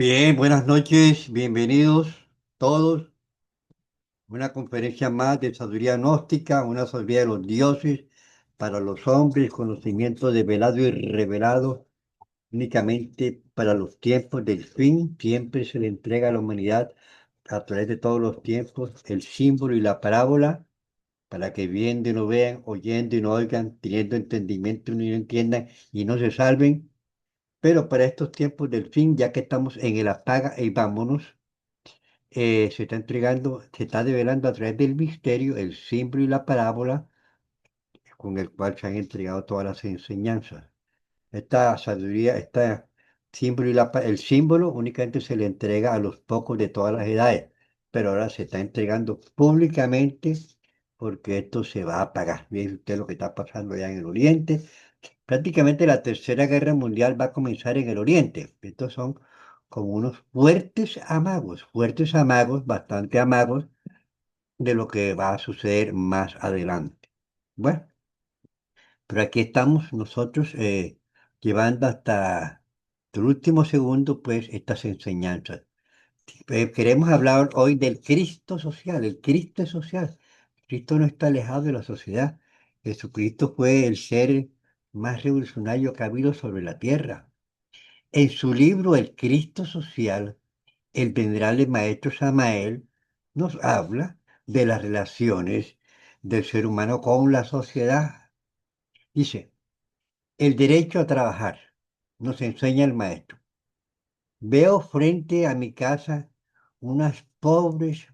Bien, buenas noches, bienvenidos todos. Una conferencia más de sabiduría gnóstica, una sabiduría de los dioses para los hombres, conocimiento develado y revelado únicamente para los tiempos del fin. Siempre se le entrega a la humanidad a través de todos los tiempos el símbolo y la parábola para que viendo y no vean, oyendo y no oigan, teniendo entendimiento y no entiendan y no se salven. Pero para estos tiempos del fin, ya que estamos en el apaga y vámonos, se está entregando, se está develando a través del misterio el símbolo y la parábola con el cual se han entregado todas las enseñanzas. Esta sabiduría, esta símbolo el símbolo únicamente se le entrega a los pocos de todas las edades, pero ahora se está entregando públicamente porque esto se va a apagar. Miren usted lo que está pasando allá en el Oriente. Prácticamente la Tercera Guerra Mundial va a comenzar en el Oriente. Estos son como unos fuertes amagos, bastante amagos de lo que va a suceder más adelante. Bueno, pero aquí estamos nosotros llevando hasta el último segundo, pues, estas enseñanzas. Queremos hablar hoy del Cristo social. El Cristo es social. Cristo no está alejado de la sociedad. Jesucristo fue el ser más revolucionario que ha habido sobre la tierra. En su libro El Cristo Social, el venerable maestro Samael nos habla de las relaciones del ser humano con la sociedad. Dice, el derecho a trabajar, nos enseña el maestro. Veo frente a mi casa unas pobres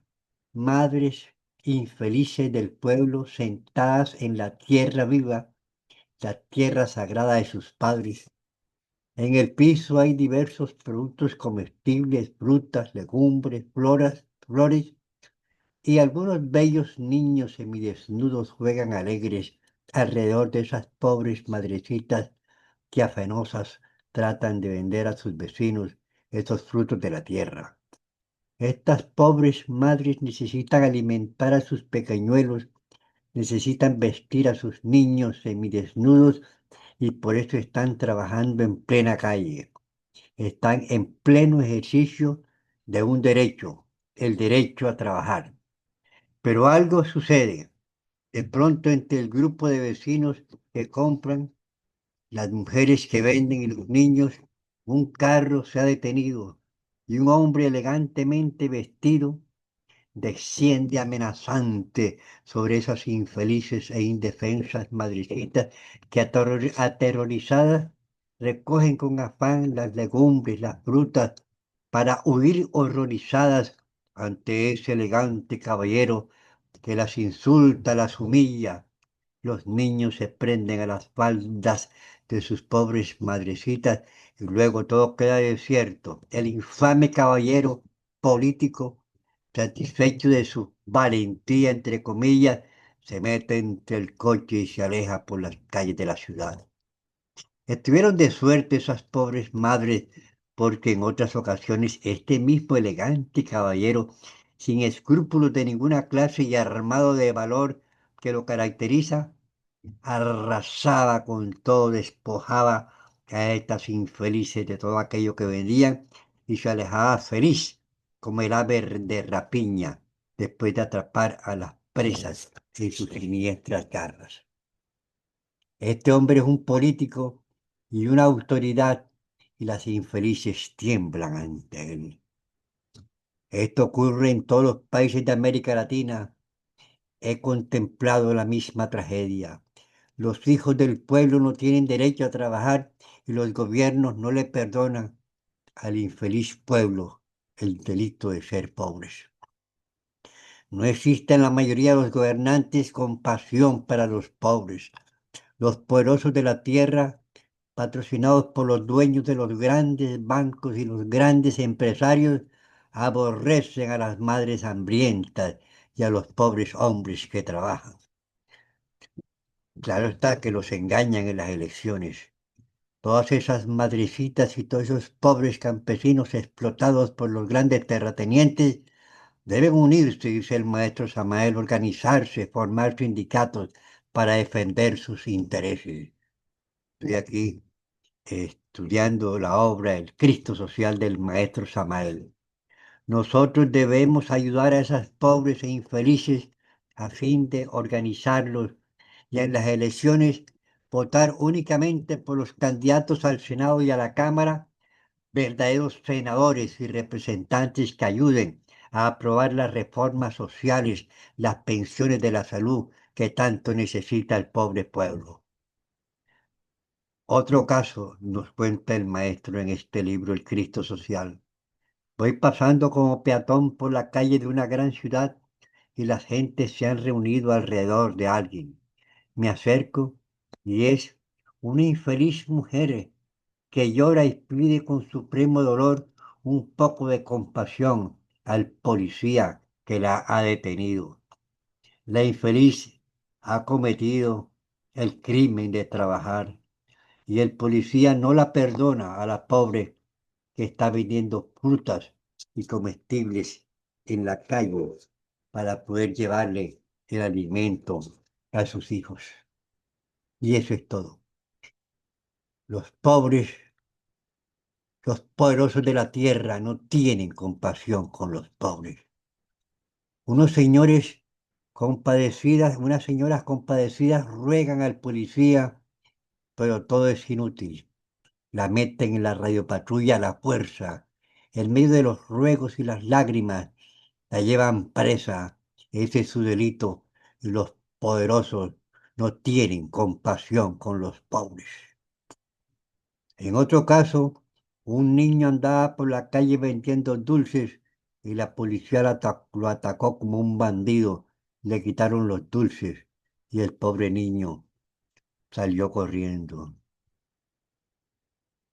madres infelices del pueblo sentadas en la tierra viva, la tierra sagrada de sus padres. En el piso hay diversos productos comestibles, frutas, legumbres, flores, y algunos bellos niños semidesnudos juegan alegres alrededor de esas pobres madrecitas que afanosas tratan de vender a sus vecinos esos frutos de la tierra. Estas pobres madres necesitan alimentar a sus pequeñuelos, necesitan vestir a sus niños semidesnudos y por eso están trabajando en plena calle. Están en pleno ejercicio de un derecho, el derecho a trabajar. Pero algo sucede. De pronto entre el grupo de vecinos que compran, las mujeres que venden y los niños, un carro se ha detenido y un hombre elegantemente vestido desciende amenazante sobre esas infelices e indefensas madrecitas que aterrorizadas recogen con afán las legumbres, las frutas, para huir horrorizadas ante ese elegante caballero que las insulta, las humilla. Los niños se prenden a las faldas de sus pobres madrecitas y luego todo queda desierto. El infame caballero político, satisfecho de su valentía, entre comillas, se mete entre el coche y se aleja por las calles de la ciudad. Estuvieron de suerte esas pobres madres, porque en otras ocasiones este mismo elegante caballero, sin escrúpulos de ninguna clase y armado de valor que lo caracteriza, arrasaba con todo, despojaba a estas infelices de todo aquello que vendían y se alejaba feliz como el ave de rapiña después de atrapar a las presas en sus siniestras garras. Este hombre es un político y una autoridad y las infelices tiemblan ante él. Esto ocurre en todos los países de América Latina. He contemplado la misma tragedia. Los hijos del pueblo no tienen derecho a trabajar y los gobiernos no le perdonan al infeliz pueblo el delito de ser pobres. No existe en la mayoría de los gobernantes compasión para los pobres. Los poderosos de la tierra, patrocinados por los dueños de los grandes bancos y los grandes empresarios, aborrecen a las madres hambrientas y a los pobres hombres que trabajan. Claro está que los engañan en las elecciones. Todas esas madrecitas y todos esos pobres campesinos explotados por los grandes terratenientes deben unirse, dice el maestro Samael, organizarse, formar sindicatos para defender sus intereses. Estoy aquí estudiando la obra El Cristo Social del maestro Samael. Nosotros debemos ayudar a esas pobres e infelices a fin de organizarlos y en las elecciones votar únicamente por los candidatos al Senado y a la Cámara, verdaderos senadores y representantes que ayuden a aprobar las reformas sociales, las pensiones de la salud que tanto necesita el pobre pueblo. Otro caso nos cuenta el maestro en este libro, El Cristo Social. Voy pasando como peatón por la calle de una gran ciudad y las gentes se han reunido alrededor de alguien. Me acerco y es una infeliz mujer que llora y pide con supremo dolor un poco de compasión al policía que la ha detenido. La infeliz ha cometido el crimen de trabajar y el policía no la perdona a la pobre que está vendiendo frutas y comestibles en la calle para poder llevarle el alimento a sus hijos. Y eso es todo. Los pobres, los poderosos de la tierra no tienen compasión con los pobres. Unos señores unas señoras compadecidas ruegan al policía, pero todo es inútil. La meten en la radiopatrulla a la fuerza. En medio de los ruegos y las lágrimas, la llevan presa. Ese es su delito. Y los poderosos no tienen compasión con los pobres. En otro caso, un niño andaba por la calle vendiendo dulces y la policía lo atacó como un bandido. Le quitaron los dulces y el pobre niño salió corriendo.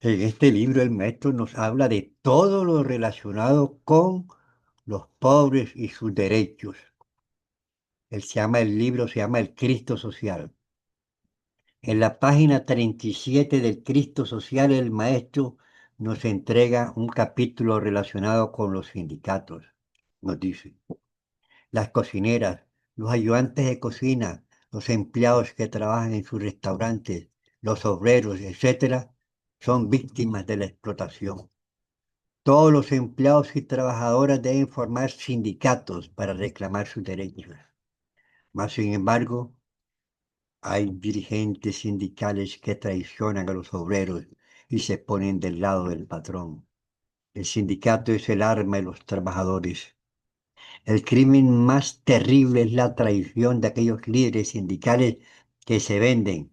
En este libro el maestro nos habla de todo lo relacionado con los pobres y sus derechos. El libro se llama El Cristo Social. En la página 37 del Cristo Social el maestro nos entrega un capítulo relacionado con los sindicatos. Nos dice, las cocineras, los ayudantes de cocina, los empleados que trabajan en sus restaurantes, los obreros, etcétera, son víctimas de la explotación. Todos los empleados y trabajadoras deben formar sindicatos para reclamar sus derechos. Mas, sin embargo, hay dirigentes sindicales que traicionan a los obreros y se ponen del lado del patrón. El sindicato es el arma de los trabajadores. El crimen más terrible es la traición de aquellos líderes sindicales que se venden,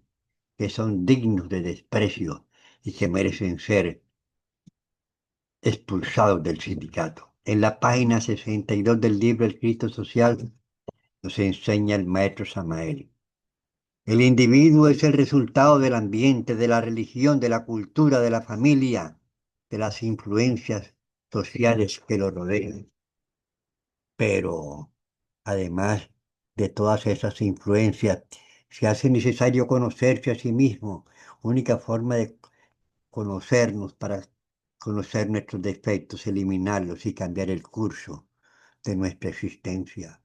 que son dignos de desprecio y que merecen ser expulsados del sindicato. En la página 62 del libro El Cristo Social nos enseña el maestro Samael. El individuo es el resultado del ambiente, de la religión, de la cultura, de la familia, de las influencias sociales que lo rodean. Pero además de todas esas influencias, se hace necesario conocerse a sí mismo. Única forma de conocernos para conocer nuestros defectos, eliminarlos y cambiar el curso de nuestra existencia.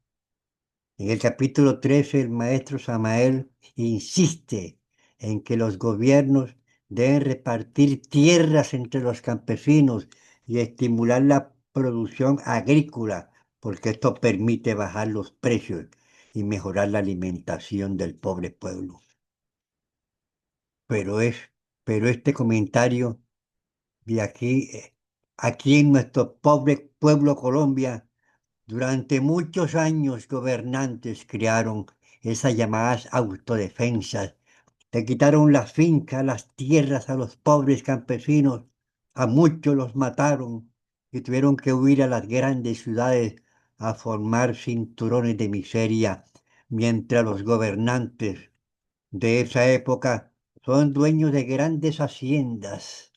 En el capítulo 13, el maestro Samael insiste en que los gobiernos deben repartir tierras entre los campesinos y estimular la producción agrícola, porque esto permite bajar los precios y mejorar la alimentación del pobre pueblo. Pero, es, pero este comentario de aquí en nuestro pobre pueblo Colombia, durante muchos años gobernantes crearon esas llamadas autodefensas. Le quitaron las fincas, las tierras a los pobres campesinos, a muchos los mataron y tuvieron que huir a las grandes ciudades a formar cinturones de miseria, mientras los gobernantes de esa época son dueños de grandes haciendas.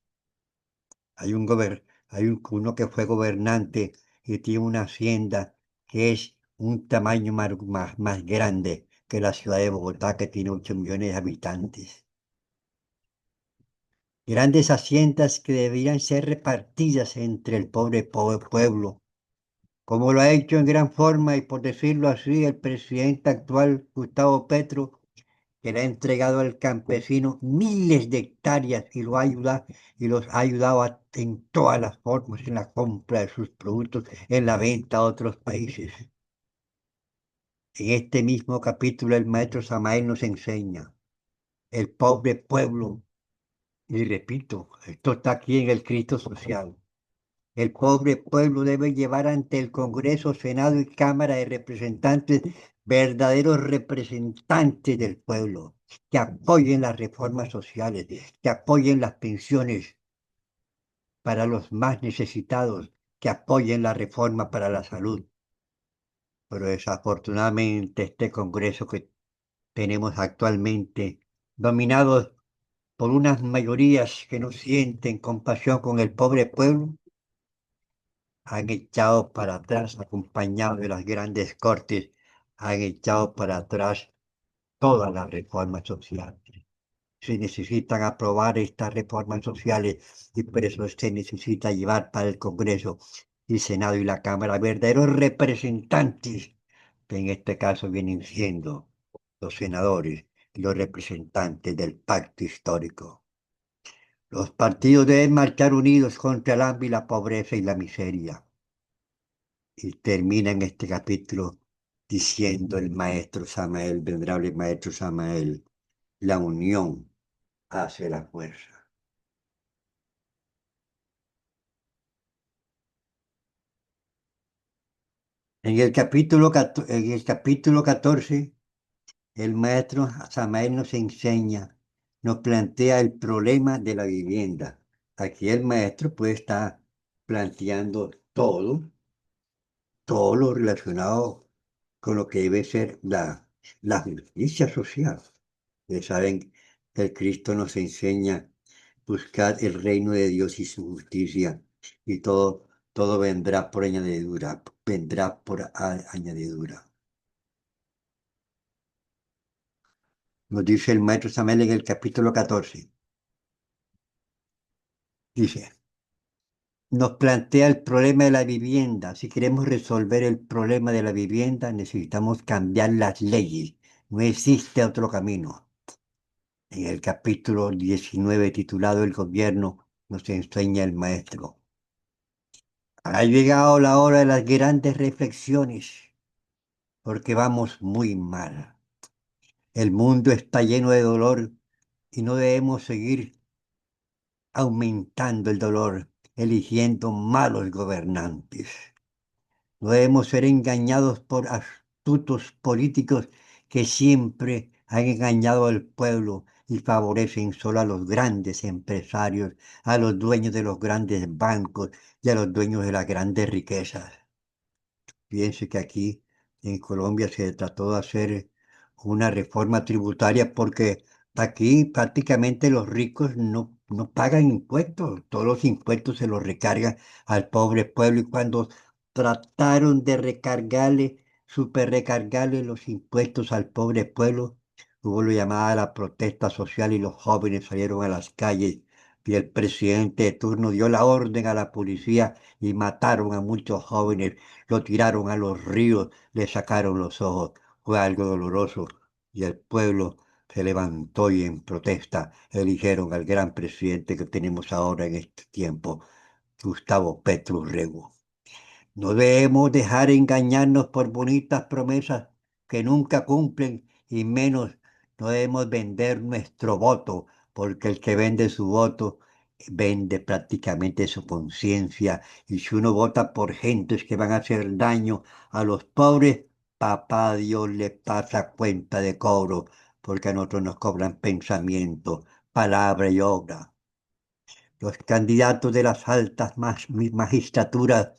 Uno que fue gobernante y tiene una hacienda que es un tamaño más grande que la ciudad de Bogotá, que tiene 8 millones de habitantes. Grandes haciendas que deberían ser repartidas entre el pobre pueblo, como lo ha hecho en gran forma y por decirlo así el presidente actual, Gustavo Petro, que le ha entregado al campesino miles de hectáreas y y los ha ayudado en todas las formas, en la compra de sus productos, en la venta a otros países. En este mismo capítulo el maestro Samael nos enseña, el pobre pueblo, y repito, esto está aquí en el Cristo social. El pobre pueblo debe llevar ante el Congreso, Senado y Cámara de Representantes verdaderos representantes del pueblo, que apoyen las reformas sociales, que apoyen las pensiones para los más necesitados, que apoyen la reforma para la salud. Pero desafortunadamente este Congreso que tenemos actualmente, dominados por unas mayorías que no sienten compasión con el pobre pueblo, han echado para atrás, acompañados de las grandes cortes, han echado para atrás todas las reformas sociales. Se necesitan aprobar estas reformas sociales y por eso se necesita llevar para el Congreso, el Senado y la Cámara verdaderos representantes, que en este caso vienen siendo los senadores y los representantes del pacto histórico. Los partidos deben marchar unidos contra el hambre y la pobreza y la miseria. Y termina en este capítulo diciendo el maestro Samael, venerable maestro Samael, la unión hace la fuerza. En el capítulo 14, el maestro Samael nos enseña, nos plantea el problema de la vivienda. Aquí el maestro pues está planteando todo lo relacionado con lo que debe ser la justicia social. Ustedes saben que el Cristo nos enseña buscar el reino de Dios y su justicia y todo vendrá por añadidura, vendrá por añadidura. Nos dice el maestro Samuel en el capítulo 14. Dice, nos plantea el problema de la vivienda. Si queremos resolver el problema de la vivienda, necesitamos cambiar las leyes. No existe otro camino. En el capítulo 19 titulado El gobierno nos enseña el maestro. Ha llegado la hora de las grandes reflexiones, porque vamos muy mal. El mundo está lleno de dolor y no debemos seguir aumentando el dolor, eligiendo malos gobernantes. No debemos ser engañados por astutos políticos que siempre han engañado al pueblo y favorecen solo a los grandes empresarios, a los dueños de los grandes bancos y a los dueños de las grandes riquezas. Piense que aquí en Colombia se trató de hacer una reforma tributaria porque aquí prácticamente los ricos no pagan impuestos, todos los impuestos se los recargan al pobre pueblo y cuando trataron de recargarle, super recargarle los impuestos al pobre pueblo, hubo lo llamada la protesta social y los jóvenes salieron a las calles y el presidente de turno dio la orden a la policía y mataron a muchos jóvenes, lo tiraron a los ríos, le sacaron los ojos. Fue algo doloroso y el pueblo se levantó y en protesta eligieron al gran presidente que tenemos ahora en este tiempo, Gustavo Petro Rego. No debemos dejar engañarnos por bonitas promesas que nunca cumplen y menos no debemos vender nuestro voto, porque el que vende su voto vende prácticamente su conciencia y si uno vota por gentes que van a hacer daño a los pobres, papá Dios le pasa cuenta de cobro, porque a nosotros nos cobran pensamiento, palabra y obra. Los candidatos de las altas magistraturas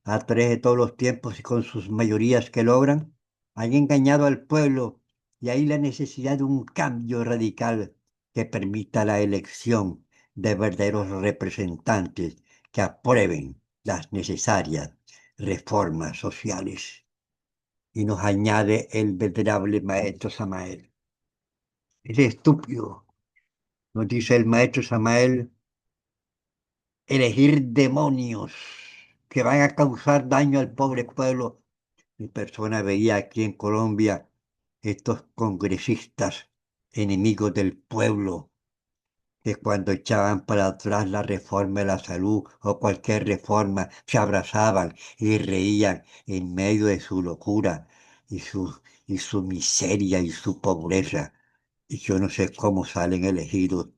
a través de todos los tiempos y con sus mayorías que logran, han engañado al pueblo y hay la necesidad de un cambio radical que permita la elección de verdaderos representantes que aprueben las necesarias reformas sociales. Y nos añade el venerable maestro Samael. Es estúpido, nos dice el maestro Samael, elegir demonios que van a causar daño al pobre pueblo. Mi persona veía aquí en Colombia estos congresistas enemigos del pueblo, que cuando echaban para atrás la reforma de la salud o cualquier reforma, se abrazaban y reían en medio de su locura y y su miseria y su pobreza. Y yo no sé cómo salen elegidos,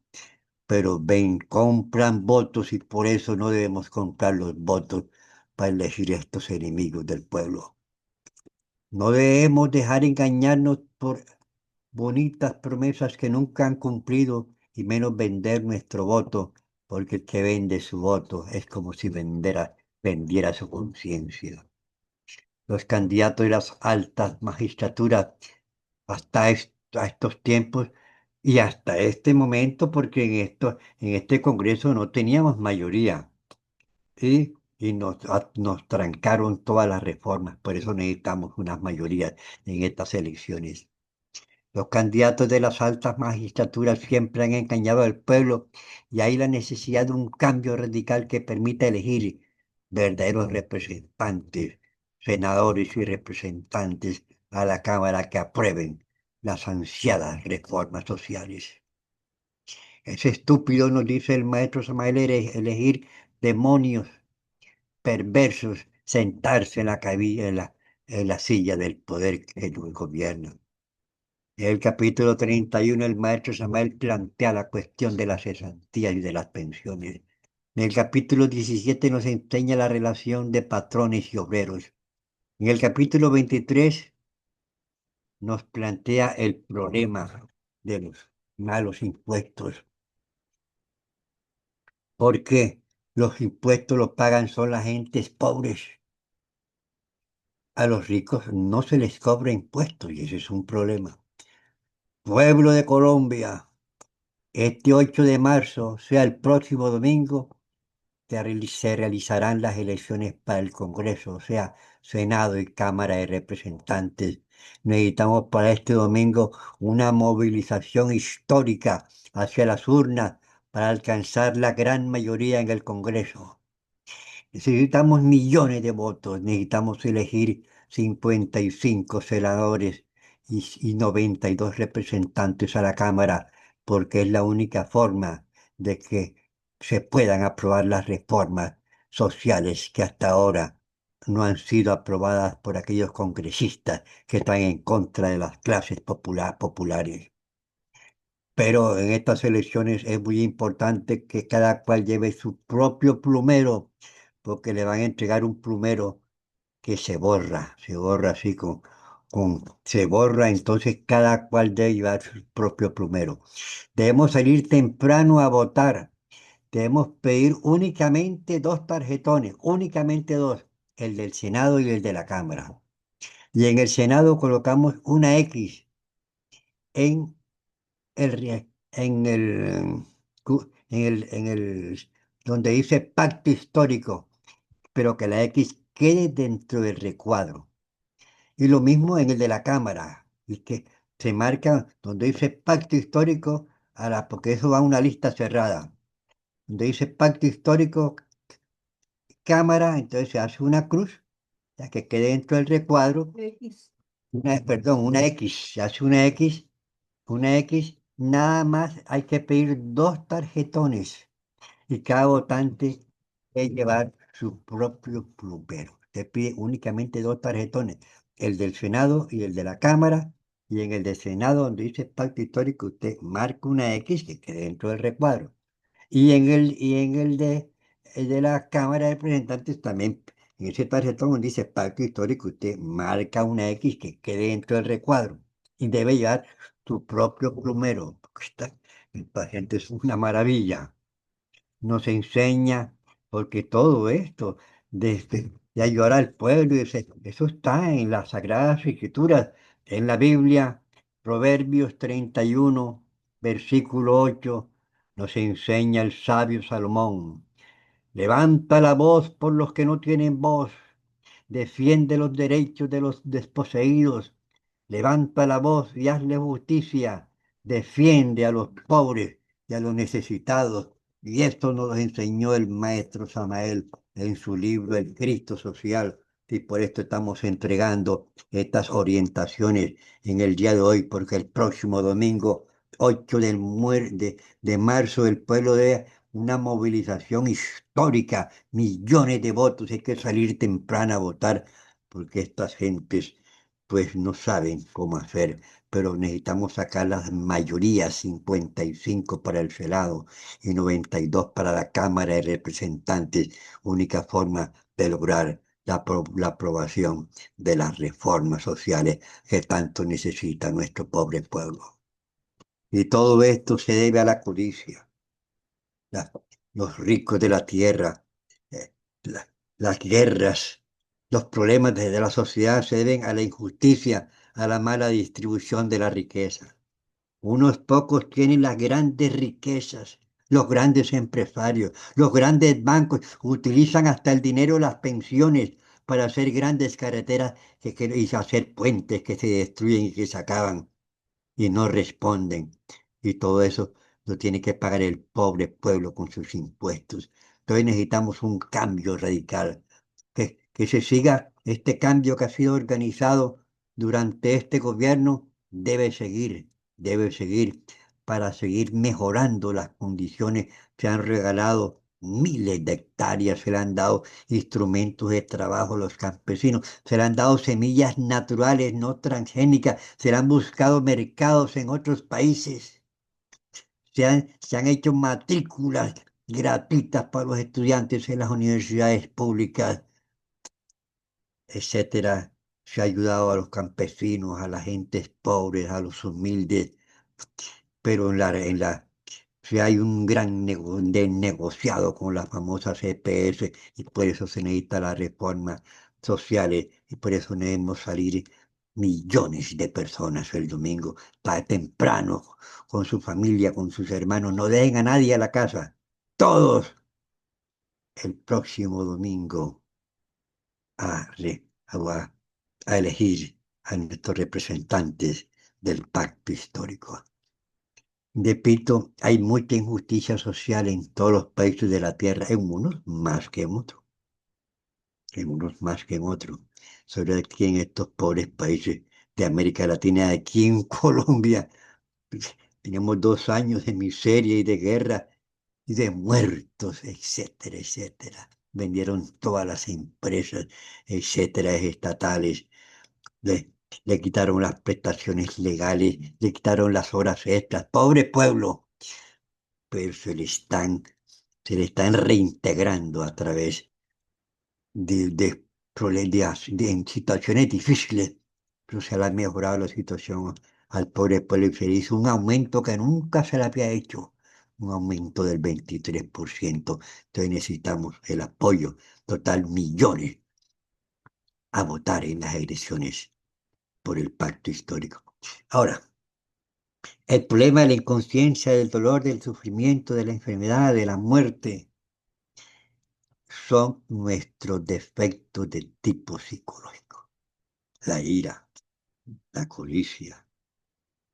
pero ven, compran votos y por eso no debemos comprar los votos para elegir estos enemigos del pueblo. No debemos dejar engañarnos por bonitas promesas que nunca han cumplido y menos vender nuestro voto, porque el que vende su voto es como si vendiera su conciencia. Los candidatos de las altas magistraturas a estos tiempos y hasta este momento, porque en este Congreso no teníamos mayoría y nos trancaron todas las reformas, por eso necesitamos unas mayorías en estas elecciones. Los candidatos de las altas magistraturas siempre han engañado al pueblo y hay la necesidad de un cambio radical que permita elegir verdaderos representantes, senadores y representantes a la Cámara que aprueben las ansiadas reformas sociales. Es estúpido, nos dice el maestro Samael, elegir demonios perversos sentarse en en la silla del poder que nos gobierna. En el capítulo 31 el maestro Samael plantea la cuestión de las cesantías y de las pensiones. En el capítulo 17 nos enseña la relación de patrones y obreros. En el capítulo 23 nos plantea el problema de los malos impuestos. Porque los impuestos los pagan son las gentes pobres. A los ricos no se les cobra impuestos y ese es un problema. Pueblo de Colombia, este 8 de marzo, sea el próximo domingo, se realizarán las elecciones para el Congreso, o sea, Senado y Cámara de Representantes. Necesitamos para este domingo una movilización histórica hacia las urnas para alcanzar la gran mayoría en el Congreso. Necesitamos millones de votos, necesitamos elegir 55 senadores y 92 representantes a la Cámara, porque es la única forma de que se puedan aprobar las reformas sociales que hasta ahora no han sido aprobadas por aquellos congresistas que están en contra de las clases populares. Pero en estas elecciones es muy importante que cada cual lleve su propio plumero, porque le van a entregar un plumero que se borra así se borra, entonces cada cual debe llevar su propio plumero. Debemos salir temprano a votar, debemos pedir únicamente dos tarjetones, únicamente dos, el del Senado y el de la Cámara. Y en el Senado colocamos una X en en el, donde dice pacto histórico, pero que la X quede dentro del recuadro. Y lo mismo en el de la Cámara, y que se marca donde dice pacto histórico, porque eso va a una lista cerrada. Donde dice pacto histórico, Cámara, entonces se hace una cruz, ya que quede dentro del recuadro, perdón, una X, se hace una X, nada más hay que pedir dos tarjetones y cada votante debe llevar su propio plumero. Usted pide únicamente dos tarjetones, el del Senado y el de la Cámara, y en el del Senado, donde dice pacto histórico, usted marca una X que quede dentro del recuadro. Y en el de la Cámara de Representantes también, en ese tarjetón donde dice pacto histórico, usted marca una X que quede dentro del recuadro y debe llevar su propio plumero. Porque esta gente es una maravilla. Nos enseña, porque todo esto de ayudar al pueblo, eso está en las Sagradas Escrituras, en la Biblia, Proverbios 31 versículo 8 nos enseña el sabio Salomón. Levanta la voz por los que no tienen voz, defiende los derechos de los desposeídos, levanta la voz y hazle justicia, defiende a los pobres y a los necesitados. Y esto nos lo enseñó el maestro Samael en su libro El Cristo Social, Y por esto estamos entregando estas orientaciones en el día de hoy, porque el próximo domingo, 8 de marzo, el pueblo de una movilización histórica, millones de votos, hay que salir temprano a votar, porque estas gentes pues no saben cómo hacer, pero necesitamos sacar las mayorías, 55 para el Senado y 92 para la Cámara de Representantes, única forma de lograr la aprobación de las reformas sociales que tanto necesita nuestro pobre pueblo. Y todo esto se debe a la codicia, la- los ricos de la tierra, eh, la- las guerras, los problemas de la sociedad se deben a la injusticia, a la mala distribución de la riqueza. Unos pocos tienen las grandes riquezas, los grandes empresarios, los grandes bancos utilizan hasta el dinero de las pensiones para hacer grandes carreteras y hacer puentes que se destruyen y que se acaban y no responden. Y todo eso lo tiene que pagar el pobre pueblo con sus impuestos. Entonces necesitamos un cambio radical, que se siga este cambio que ha sido organizado durante este gobierno, debe seguir para seguir mejorando las condiciones. Se han regalado miles de hectáreas, se le han dado instrumentos de trabajo a los campesinos, se le han dado semillas naturales, no transgénicas, se le han buscado mercados en otros países, se han hecho matrículas gratuitas para los estudiantes en las universidades públicas, etcétera. Se ha ayudado a los campesinos, a las gentes pobres, a los humildes, pero si hay un gran negociado con las famosas EPS y por eso se necesita las reformas sociales y por eso debemos salir millones de personas el domingo, para temprano, con su familia, con sus hermanos. No dejen a nadie a la casa. Todos el próximo domingo a, re- a, a elegir a nuestros representantes del pacto histórico. Repito, hay mucha injusticia social en todos los países de la tierra, en unos más que en otros, en unos más que en otros. Sobre aquí en estos pobres países de América Latina, aquí en Colombia, pues, tenemos 2 años de miseria y de guerra y de muertos, etcétera, etcétera. Vendieron todas las empresas, etcétera, estatales. Le, le quitaron las prestaciones legales, le quitaron las horas extras. Pobre pueblo, pero se le están reintegrando a través en situaciones difíciles, pero se le ha mejorado la situación al pobre pueblo y se le hizo un aumento que nunca se le había hecho, un aumento del 23%. Entonces necesitamos el apoyo total, millones a votar en las elecciones por el pacto histórico. Ahora, el problema de la inconsciencia, del dolor, del sufrimiento, de la enfermedad, de la muerte, son nuestros defectos de tipo psicológico. La ira, la codicia,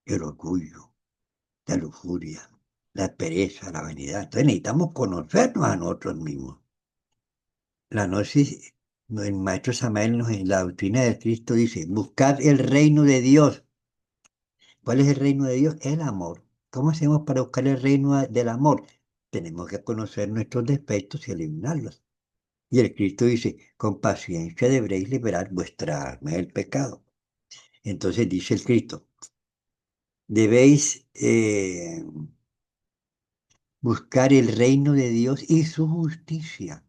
el orgullo, la lujuria, la pereza, la vanidad. Entonces necesitamos conocernos a nosotros mismos. La gnosis, el maestro Samael en la doctrina de Cristo dice, buscad el reino de Dios. ¿Cuál es el reino de Dios? El amor. ¿Cómo hacemos para buscar el reino del amor? Tenemos que conocer nuestros defectos y eliminarlos. Y el Cristo dice, con paciencia deberéis liberar vuestra alma del pecado. Entonces dice el Cristo, debéis buscar el reino de Dios y su justicia,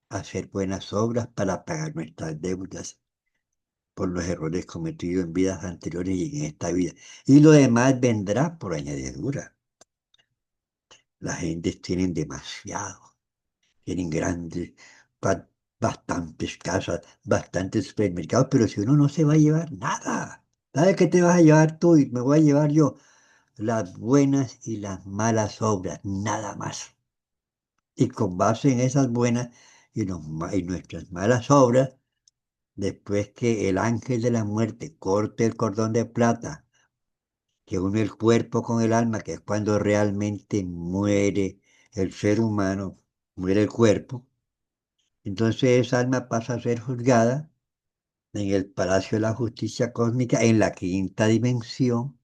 hacer buenas obras para pagar nuestras deudas por los errores cometidos en vidas anteriores y en esta vida. Y lo demás vendrá por añadidura. Las gentes tienen demasiado, tienen grandes, ba- bastantes casas, bastantes supermercados, pero si uno no se va a llevar nada, ¿sabes qué te vas a llevar tú y me voy a llevar yo? Las buenas y las malas obras, nada más. Y con base en esas buenas y nuestras malas obras, después que el ángel de la muerte corte el cordón de plata que une el cuerpo con el alma, que es cuando realmente muere el ser humano, muere el cuerpo, Entonces esa alma pasa a ser juzgada en el Palacio de la Justicia Cósmica en la quinta dimensión,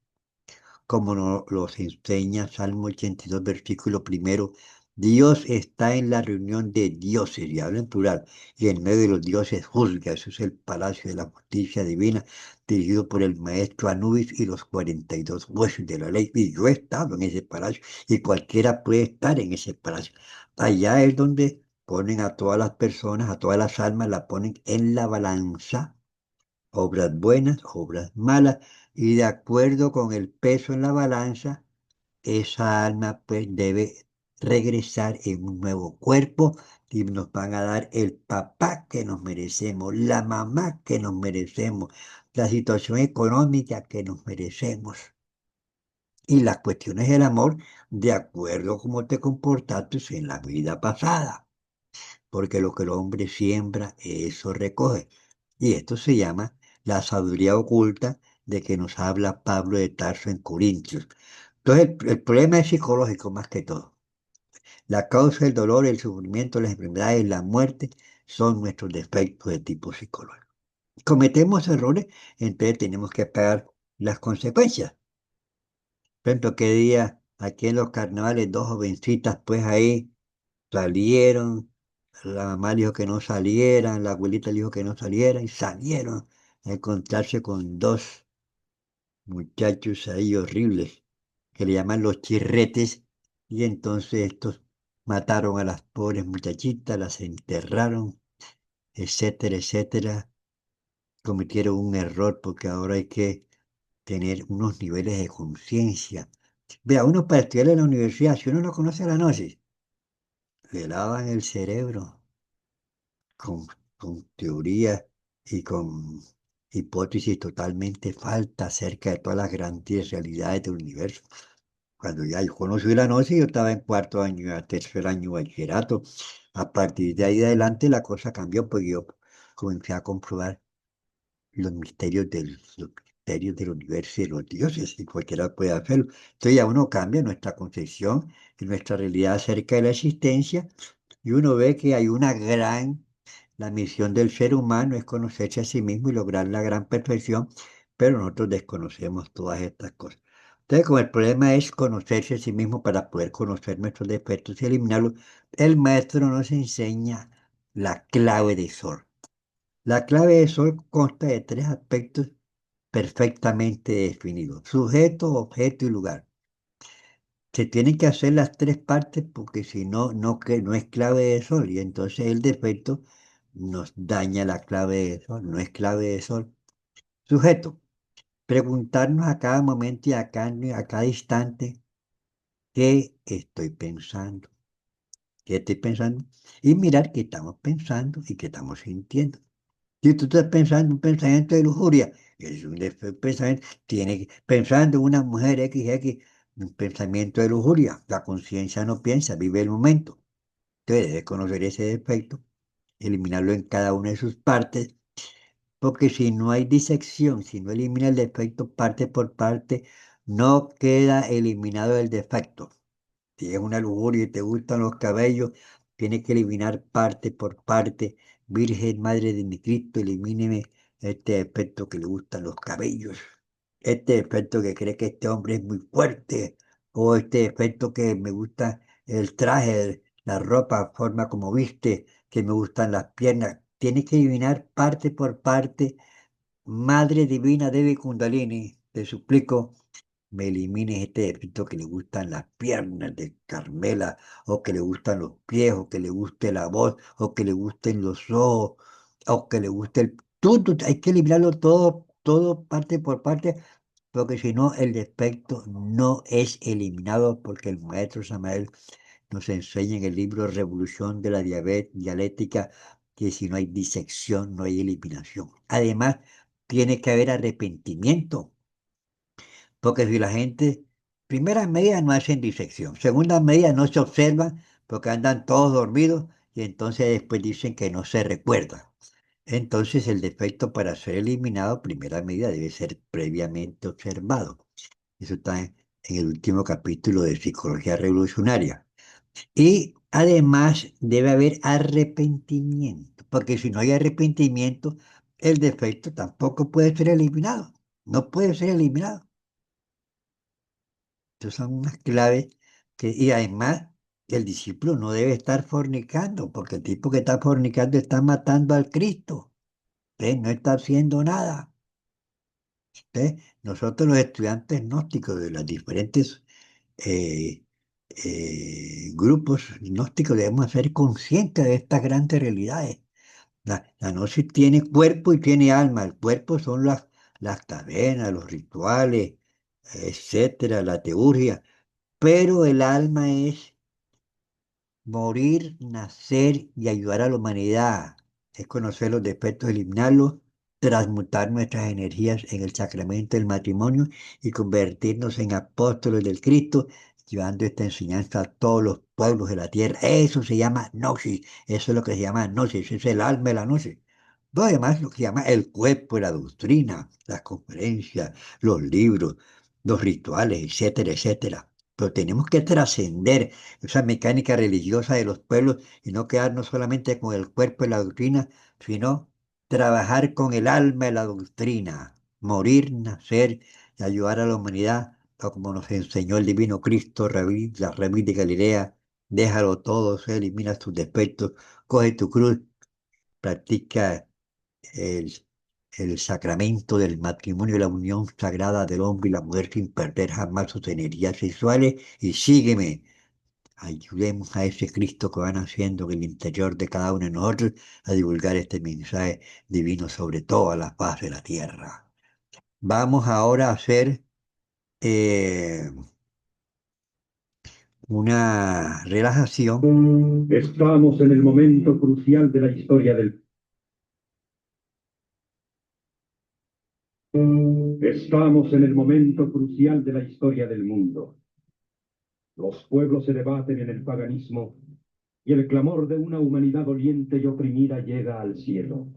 como nos los enseña Salmo 82, versículo primero. Dios está en la reunión de dioses, y habla en plural, y en medio de los dioses juzga. Eso es el Palacio de la Justicia Divina, dirigido por el maestro Anubis y los 42 jueces de la ley. Y yo he estado en ese palacio, y cualquiera puede estar en ese palacio. Allá es donde ponen a todas las personas, a todas las almas, la ponen en la balanza, obras buenas, obras malas, y de acuerdo con el peso en la balanza, esa alma pues debe regresar en un nuevo cuerpo y nos van a dar el papá que nos merecemos, la mamá que nos merecemos, la situación económica que nos merecemos y las cuestiones del amor de acuerdo a cómo te comportaste en la vida pasada, porque lo que el hombre siembra, eso recoge. Y esto se llama la sabiduría oculta de que nos habla Pablo de Tarso en Corintios. Entonces, el problema es psicológico más que todo. La causa del dolor, el sufrimiento, las enfermedades, la muerte son nuestros defectos de tipo psicológico. Cometemos errores, entonces tenemos que pagar las consecuencias. Por ejemplo, que día aquí en los carnavales dos jovencitas pues ahí salieron, la mamá dijo que no salieran, la abuelita dijo que no salieran y salieron a encontrarse con dos muchachos ahí horribles que le llaman los chirretes y entonces estos mataron a las pobres muchachitas, las enterraron, etcétera, etcétera. Cometieron un error porque ahora hay que tener unos niveles de conciencia. Vea, uno para estudiar en la universidad, si uno no conoce la gnosis, le lavan el cerebro con, con teorías y con hipótesis totalmente falsas acerca de todas las grandes realidades del universo. Cuando ya yo conocí la gnosis, yo estaba en cuarto año, tercer año de bachillerato. A partir de ahí adelante la cosa cambió, porque yo comencé a comprobar los misterios del universo y de los dioses, y cualquiera puede hacerlo. Entonces ya uno cambia nuestra concepción y nuestra realidad acerca de la existencia, y uno ve que hay una gran, la misión del ser humano es conocerse a sí mismo y lograr la gran perfección, pero nosotros desconocemos todas estas cosas. Entonces, como el problema es conocerse a sí mismo para poder conocer nuestros defectos y eliminarlos, el maestro nos enseña la clave de Sol. La clave de Sol consta de tres aspectos perfectamente definidos: sujeto, objeto y lugar. Se tienen que hacer las tres partes porque si no, no es clave de Sol y entonces el defecto nos daña la clave de Sol, no es clave de Sol. Sujeto, preguntarnos a cada momento y a cada instante qué estoy pensando, qué estoy pensando y mirar qué estamos pensando y qué estamos sintiendo. Si tú estás pensando un pensamiento de lujuria, es un pensamiento, pensando en una mujer XX, un pensamiento de lujuria. La conciencia no piensa, vive el momento. Entonces debes conocer ese defecto, eliminarlo en cada una de sus partes, porque si no hay disección, si no elimina el defecto parte por parte, no queda eliminado el defecto. Si es una lujuria y te gustan los cabellos, tienes que eliminar parte por parte. Virgen Madre de mi Cristo, elimíneme este defecto que le gustan los cabellos, este defecto que cree que este hombre es muy fuerte, o este defecto que me gusta el traje, la ropa, forma como viste, que me gustan las piernas. Tienes que eliminar parte por parte. Madre Divina Devi Kundalini, te suplico me elimines este defecto que le gustan las piernas de Carmela, o que le gustan los pies, o que le guste la voz, o que le gusten los ojos, o que le guste el... hay que eliminarlo todo, todo parte por parte, porque si no, el defecto no es eliminado, porque el maestro Samael nos enseña en el libro Revolución de la Dialéctica que si no hay disección, no hay eliminación. Además, tiene que haber arrepentimiento. Porque si la gente, primeras medidas no hacen disección, segundas medidas no se observan porque andan todos dormidos y entonces después dicen que no se recuerda. Entonces el defecto para ser eliminado, primera medida, debe ser previamente observado. Eso está en el último capítulo de Psicología Revolucionaria. Y Además, debe haber arrepentimiento, porque si no hay arrepentimiento, el defecto tampoco puede ser eliminado. No puede ser eliminado. Estas son unas claves y además el discípulo no debe estar fornicando, porque el tipo que está fornicando está matando al Cristo. No está haciendo nada. Nosotros los estudiantes gnósticos de los diferentes eh, grupos gnósticos debemos ser conscientes de estas grandes realidades. La gnosis tiene cuerpo y tiene alma. El cuerpo son las cadenas, los rituales, etcétera, la teurgia, pero el alma es morir, nacer y ayudar a la humanidad. Es conocer los defectos, eliminarlos, transmutar nuestras energías en el sacramento del matrimonio y convertirnos en apóstoles del Cristo, llevando esta enseñanza a todos los pueblos de la tierra. Eso se llama gnosis. Eso es lo que se llama gnosis. Es el alma de la gnosis. Lo demás, lo que se llama el cuerpo, la doctrina, las conferencias, los libros, los rituales, etcétera, etcétera. Pero tenemos que trascender esa mecánica religiosa de los pueblos y no quedarnos solamente con el cuerpo y la doctrina, sino trabajar con el alma y la doctrina, morir, nacer y ayudar a la humanidad, tal como nos enseñó el divino Cristo, la Rabí de Galilea, déjalo todo, se elimina tus defectos, coge tu cruz, practica el, el sacramento del matrimonio y la unión sagrada del hombre y la mujer sin perder jamás sus energías sexuales y sígueme. Ayudemos a ese Cristo que va naciendo en el interior de cada uno de nosotros a divulgar este mensaje divino sobre toda la faz de la tierra. Vamos ahora a hacer eh, una relajación. Estamos en el momento crucial de la historia del... Estamos en el momento crucial de la historia del mundo. Los pueblos se debaten en el paganismo y el clamor de una humanidad doliente y oprimida llega al cielo.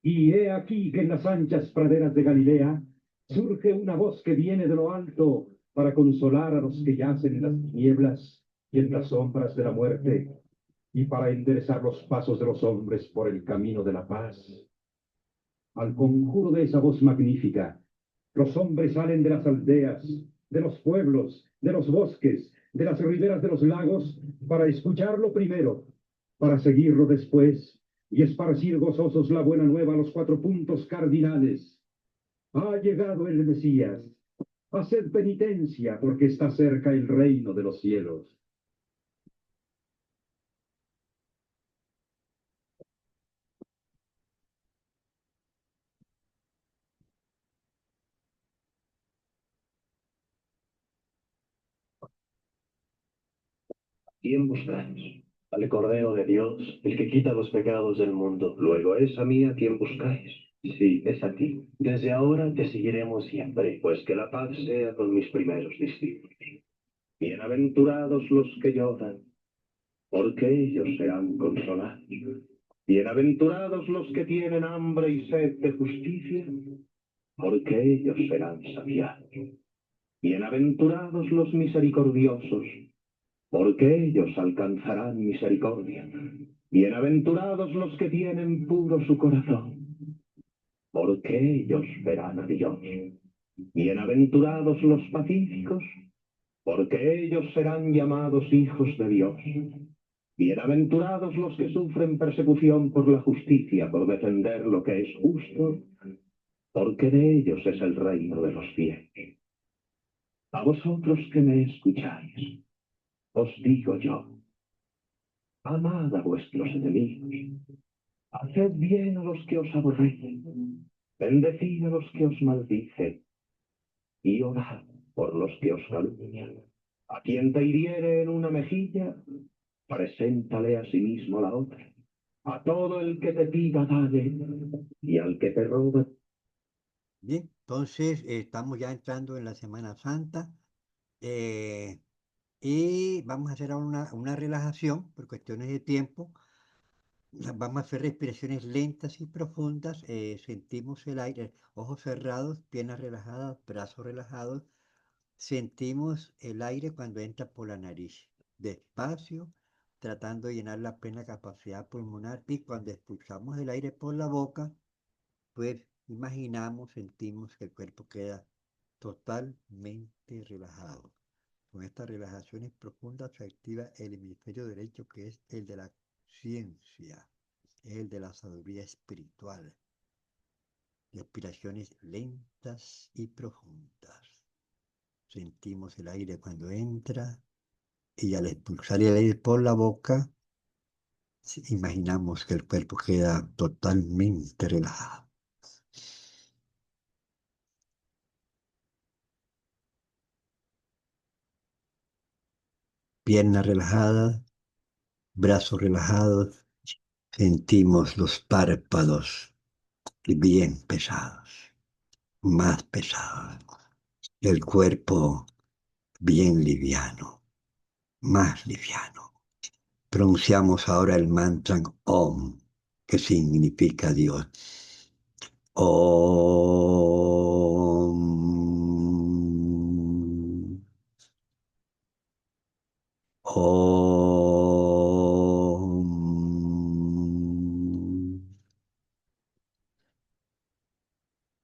Y he aquí que en las anchas praderas de Galilea surge una voz que viene de lo alto para consolar a los que yacen en las tinieblas y en las sombras de la muerte y para enderezar los pasos de los hombres por el camino de la paz. Al conjuro de esa voz magnífica, los hombres salen de las aldeas, de los pueblos, de los bosques, de las riberas de los lagos, para escucharlo primero, para seguirlo después, y esparcir gozosos la buena nueva a los 4 puntos cardinales. Ha llegado el Mesías. Haced penitencia, porque está cerca el reino de los cielos. ¿Quién buscáis? Al Cordero de Dios, el que quita los pecados del mundo. Luego es a mí a quien buscáis. Sí, es a ti. Desde ahora te seguiremos siempre, pues que la paz sea con mis primeros discípulos. Bienaventurados los que lloran, porque ellos serán consolados. Bienaventurados los que tienen hambre y sed de justicia, porque ellos serán saciados. Bienaventurados los misericordiosos, porque ellos alcanzarán misericordia. Bienaventurados los que tienen puro su corazón, porque ellos verán a Dios. Bienaventurados los pacíficos, porque ellos serán llamados hijos de Dios. Bienaventurados los que sufren persecución por la justicia, por defender lo que es justo, porque de ellos es el reino de los cielos. A vosotros que me escucháis, os digo yo, amad a vuestros enemigos, haced bien a los que os aborrecen, bendecid a los que os maldicen, y orad por los que os calumnian. A quien te hiriere en una mejilla, preséntale a sí mismo la otra. A todo el que te pida, dale, y al que te roba. Bien, entonces estamos ya entrando en la Semana Santa eh, y vamos a hacer ahora una relajación por cuestiones de tiempo. Vamos a hacer respiraciones lentas y profundas. Sentimos el aire, ojos cerrados, piernas relajadas, brazos relajados. Sentimos el aire cuando entra por la nariz. Despacio, tratando de llenar la plena capacidad pulmonar y cuando expulsamos el aire por la boca, pues imaginamos, sentimos que el cuerpo queda totalmente relajado. Con estas relajaciones profundas se activa el hemisferio derecho, que es el de la ciencia, es el de la sabiduría espiritual. Respiraciones lentas y profundas. Sentimos el aire cuando entra y al expulsar el aire por la boca, imaginamos que el cuerpo queda totalmente relajado. Piernas relajadas, brazos relajados, sentimos los párpados bien pesados, más pesados, el cuerpo bien liviano, más liviano. Pronunciamos ahora el mantra Om, que significa Dios. Om. Om.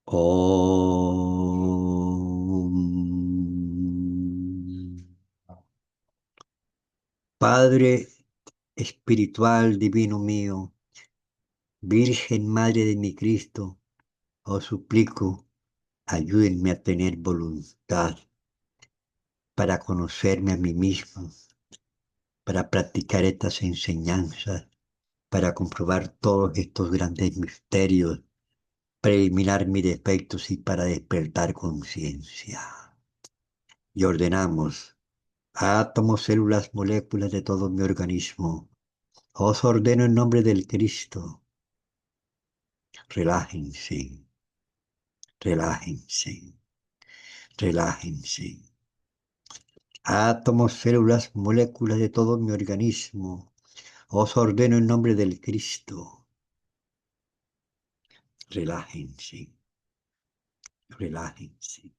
Om. Padre espiritual divino mío, Virgen Madre de mi Cristo, os suplico, ayúdenme a tener voluntad para conocerme a mí mismo, para practicar estas enseñanzas, para comprobar todos estos grandes misterios, para eliminar mis defectos y para despertar conciencia. Y ordenamos átomos, células, moléculas de todo mi organismo. Os ordeno en nombre del Cristo. Relájense, relájense, relájense. Átomos, células, moléculas de todo mi organismo. Os ordeno en nombre del Cristo. Relájense, relájense,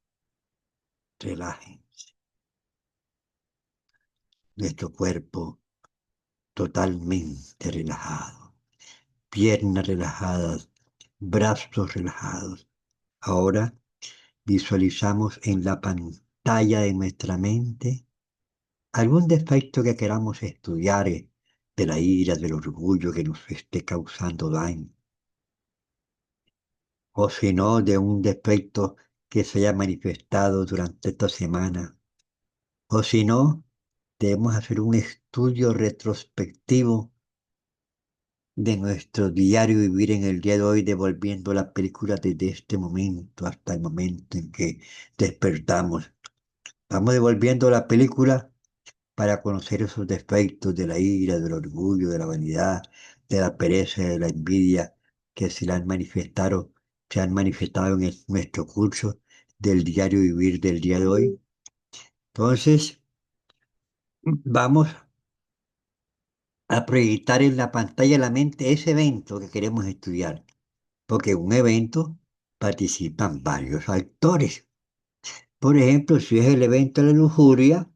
relájense. Nuestro cuerpo totalmente relajado. Piernas relajadas, brazos relajados. Ahora visualizamos en la pantalla de nuestra mente algún defecto que queramos estudiar de la ira, del orgullo que nos esté causando daño. O si no, de un defecto que se haya manifestado durante esta semana. O si no, debemos hacer un estudio retrospectivo de nuestro diario vivir en el día de hoy, devolviendo la película desde este momento hasta el momento en que despertamos. Vamos devolviendo la película para conocer esos defectos de la ira, del orgullo, de la vanidad, de la pereza, de la envidia, que se han manifestado en nuestro curso del diario vivir del día de hoy. Entonces, vamos a proyectar en la pantalla de la mente ese evento que queremos estudiar, porque en un evento participan varios actores. Por ejemplo, si es el evento de la lujuria,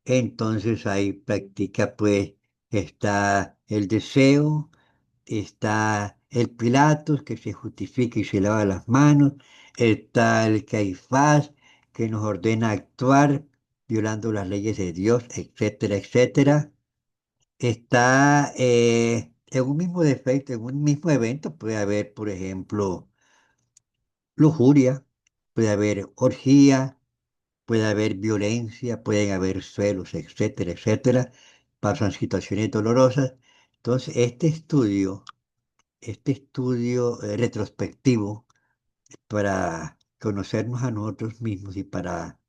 entonces ahí practica, pues, está el deseo, está el Pilatos que se justifica y se lava las manos, está el Caifás que nos ordena actuar violando las leyes de Dios, etcétera, etcétera. Está en un mismo defecto, en un mismo evento puede haber, por ejemplo, lujuria, puede haber orgía, puede haber violencia, pueden haber celos, etcétera, etcétera. Pasan situaciones dolorosas. Entonces, este estudio retrospectivo para conocernos a nosotros mismos y para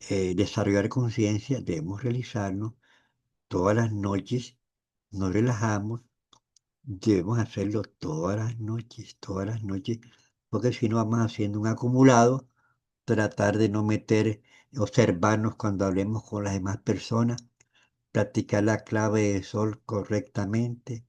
desarrollar conciencia, debemos realizarlo todas las noches. Nos relajamos, debemos hacerlo todas las noches, porque si no vamos haciendo un acumulado, tratar de no meter, observarnos cuando hablemos con las demás personas, practicar la clave de sol correctamente,